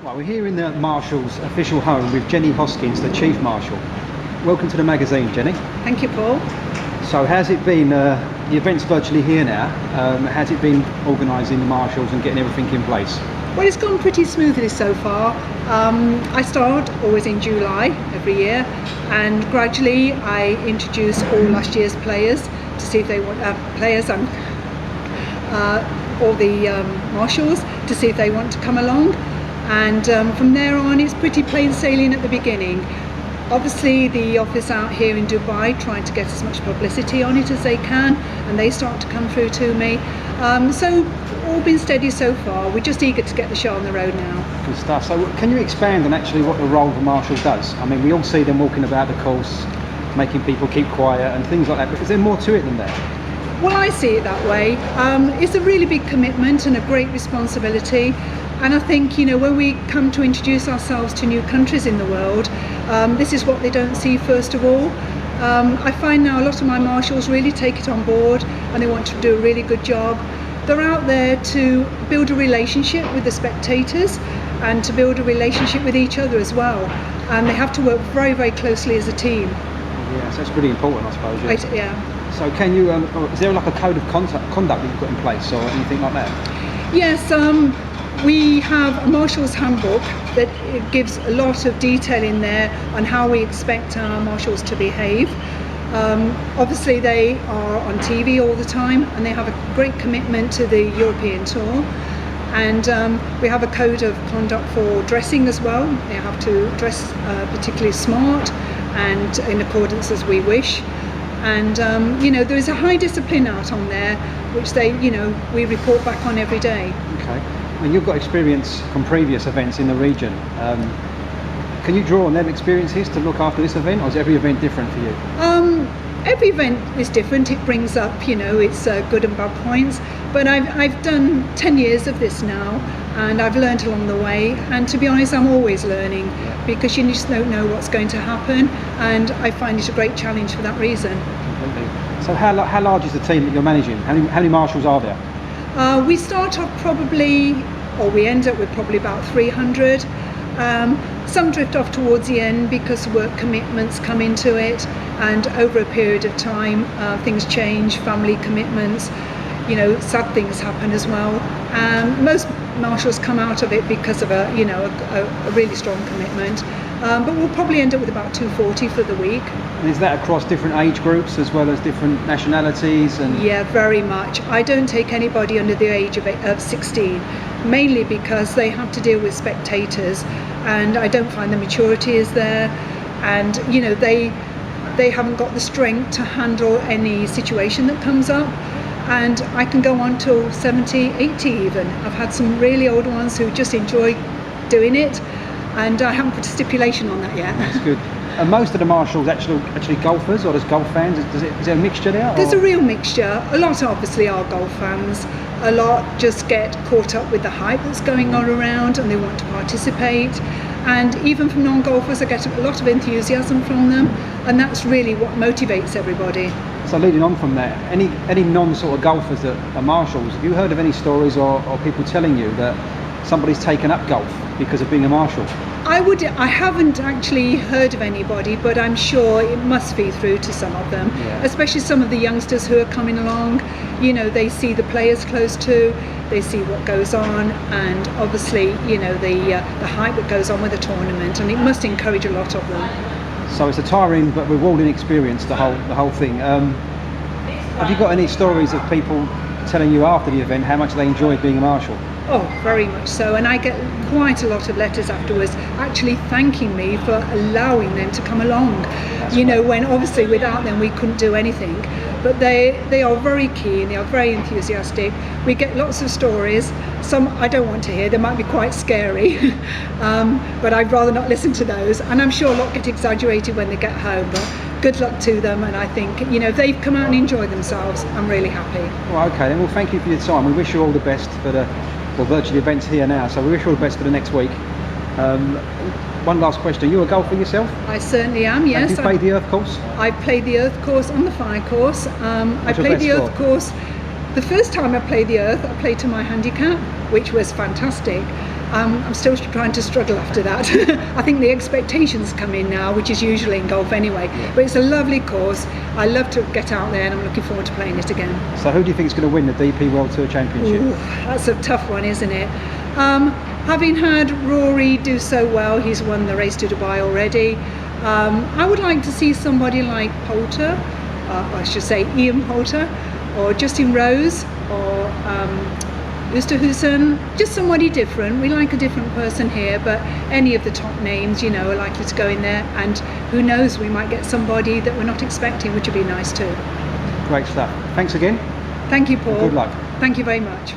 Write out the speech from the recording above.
Well, we're here in the Marshal's official home with Jenni Hoskins, the Chief Marshal. Welcome to the magazine, Jenni. Thank you, Paul. So how's it been, the event's virtually here now, how's it been organising the Marshals and getting everything in place? Well, it's gone pretty smoothly so far. I start always in July every year, and gradually I introduce all last year's players to see if they want all the Marshals to see if they want to come along. And from there on, it's pretty plain sailing at the beginning. Obviously, the office out here in Dubai trying to get as much publicity on it as they can, and they start to come through to me. So all been steady so far. We're just eager to get the show on the road now. Good stuff. So can you expand on actually what the role of a Marshal does? I mean, we all see them walking about the course, making people keep quiet and things like that, but is there more to it than that? Well, I see it that way. It's a really big commitment and a great responsibility. And I think, you know, when we come to introduce ourselves to new countries in the world, this is what they don't see first of all. I find now a lot of my Marshals really take it on board and they want to do a really good job. They're out there to build a relationship with the spectators and to build a relationship with each other as well. And they have to work very, very closely as a team. Yes, that's really important, I suppose. Right, yeah. So can you, is there like a code of conduct that you've got in place or anything like that? Yes, we have a Marshal's handbook that it gives a lot of detail in there on how we expect our Marshals to behave. Obviously they are on TV all the time and they have a great commitment to the European tour, and we have a code of conduct for dressing as well. They have to dress particularly smart and in accordance as we wish. And you know, there is a high discipline out on there which we report back on every day. Okay. And you've got experience from previous events in the region. Can you draw on them experiences to look after this event, or is every event different for you? Every event is different. It brings up, you know, its good and bad points. But I've done 10 years of this now, and I've learned along the way. And to be honest, I'm always learning because you just don't know what's going to happen. And I find it a great challenge for that reason. Completely. So how large is the team that you're managing? How many Marshals are there? We start off we end up with probably about 300. Some drift off towards the end because work commitments come into it, and over a period of time things change, family commitments, you know, sad things happen as well. Most Marshals come out of it because of a really strong commitment, but we'll probably end up with about 240 for the week. And is that across different age groups as well as different nationalities? And yeah, very much. I don't take anybody under the age of 16, mainly because they have to deal with spectators, and I don't find the maturity is there, and you know, they haven't got the strength to handle any situation that comes up. And I can go on till 70, 80 even. I've had some really old ones who just enjoy doing it, and I haven't put a stipulation on that yet. That's good. And most of the Marshals actually golfers, or there's golf fans? Is there a mixture there? There's a real mixture. A lot obviously are golf fans. A lot just get caught up with the hype that's going on around and they want to participate. And even from non-golfers, I get a lot of enthusiasm from them, and that's really what motivates everybody. So leading on from that, any non-sort of golfers that are Marshals, have you heard of any stories or people telling you that somebody's taken up golf because of being a Marshal? I haven't actually heard of anybody, but I'm sure it must feed through to some of them, especially some of the youngsters who are coming along. You know, they see the players close to, they see what goes on, and obviously, you know, the hype that goes on with the tournament, and it must encourage a lot of them. So it's a tiring but rewarding experience, the whole thing. Have you got any stories of people telling you after the event how much they enjoyed being a Marshal? Oh, very much so, and I get quite a lot of letters afterwards actually thanking me for allowing them to come along. That's you know, right. when obviously without them we couldn't do anything, but they are very keen, they are very enthusiastic. We get lots of stories, some I don't want to hear, they might be quite scary, but I'd rather not listen to those, and I'm sure a lot get exaggerated when they get home, but good luck to them. And I think, you know, if they've come out and enjoyed themselves, I'm really happy. Well, okay then, well thank you for your time. We wish you all the best for the virtual events here now, so we wish you all the best for the next week. One last question, are you a golfer yourself? I certainly am, yes. Have you played the Earth course? I played the Earth course on the Fire course. I played the Earth course, the first time I played the Earth, I played to my handicap, which was fantastic. I'm still trying to struggle after that. I think the expectations come in now, which is usually in golf anyway. Yeah. But it's a lovely course. I love to get out there, and I'm looking forward to playing it again. So who do you think is going to win the DP World Tour Championship? Ooh, that's a tough one, isn't it? Having had Rory do so well, he's won the Race to Dubai already. I would like to see somebody like Poulter, I should say Ian Poulter, or Justin Rose, or Oosterhuizen, just somebody different. We like a different person here, but any of the top names, you know, are likely to go in there, and who knows, we might get somebody that we're not expecting, which would be nice too. Great stuff. Thanks again. Thank you, Paul. Good luck. Thank you very much.